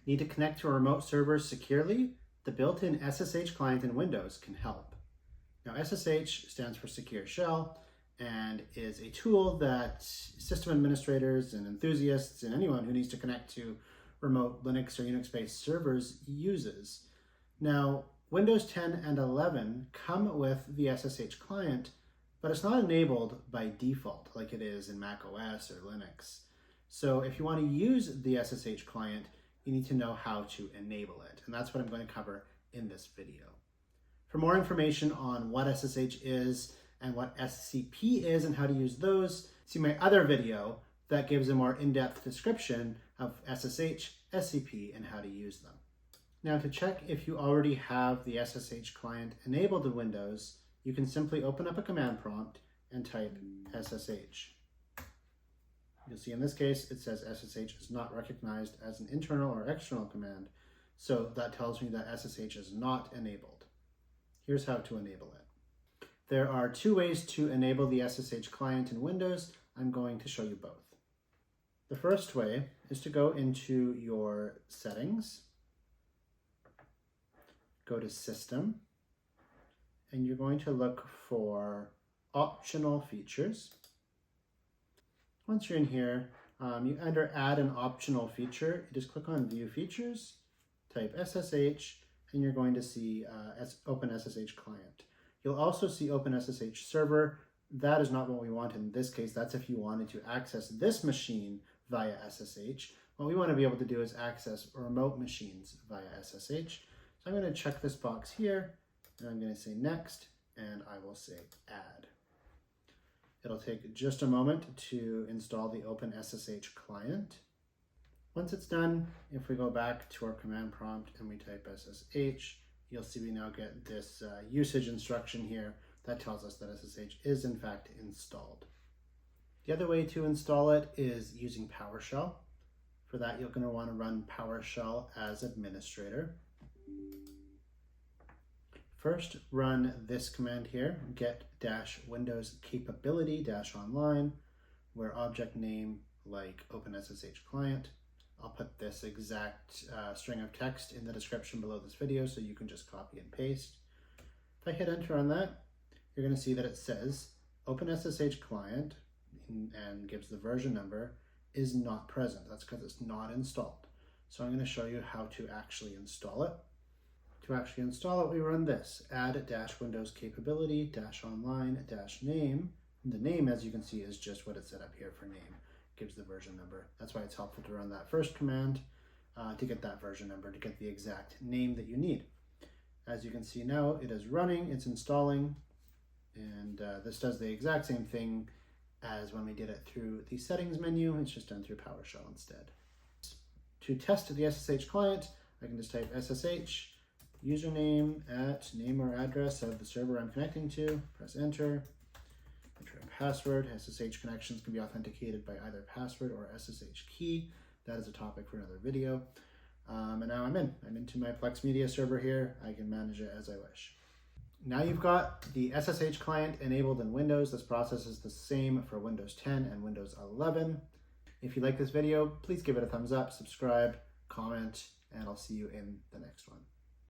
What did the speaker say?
Need to connect to a remote server securely? The built-in SSH client in Windows can help. Now, SSH stands for Secure Shell and is a tool that system administrators and enthusiasts and anyone who needs to connect to remote Linux or Unix-based servers uses. Now, Windows 10 and 11 come with the SSH client, but it's not enabled by default like it is in Mac OS or Linux. So if you want to use the SSH client, you need to know how to enable it. And that's what I'm going to cover in this video. For more information on what SSH is and what SCP is and how to use those, see my other video that gives a more in-depth description of SSH, SCP, and how to use them. Now, to check if you already have the SSH client enabled in Windows, you can simply open up a command prompt and type SSH. You'll see in this case, it says SSH is not recognized as an internal or external command, so that tells me that SSH is not enabled. Here's how to enable it. There are two ways to enable the SSH client in Windows. I'm going to show you both. The first way is to go into your settings, go to System, and you're going to look for optional features. Once you're in here, you under Add an optional feature, you just click on View Features, type SSH, and you're going to see OpenSSH Client. You'll also see OpenSSH Server. That is not what we want in this case. That's if you wanted to access this machine via SSH. What we want to be able to do is access remote machines via SSH. So I'm going to check this box here, and I'm going to say Next, and I will say Add. It'll take just a moment to install the OpenSSH client. Once it's done, if we go back to our command prompt and we type SSH, you'll see we now get this usage instruction here that tells us that SSH is in fact installed. The other way to install it is using PowerShell. For that, you're going to want to run PowerShell as administrator. First, run this command here, Get-WindowsCapability-online, where object name like OpenSSH.Client. I'll put this exact string of text in the description below this video so you can just copy and paste. If I hit enter on that, you're going to see that it says OpenSSH.Client and gives the version number is not present. That's because it's not installed. So I'm going to show you how to actually install it. To actually install it, we run this, Add-WindowsCapability-online-name. The name, as you can see, is just what it set up here for name. It gives the version number. That's why it's helpful to run that first command to get that version number, to get the exact name that you need. As you can see now, it is running, it's installing, and this does the exact same thing as when we did it through the settings menu. It's just done through PowerShell instead. To test the SSH client, I can just type SSH, username at name or address of the server I'm connecting to, press enter, enter a password. SSH connections can be authenticated by either password or SSH key. That is a topic for another video. And now I'm into my Plex Media server here. I can manage it as I wish. Now you've got the SSH client enabled in Windows. This process is the same for Windows 10 and Windows 11. If you like this video, please give it a thumbs up, subscribe, comment, and I'll see you in the next one.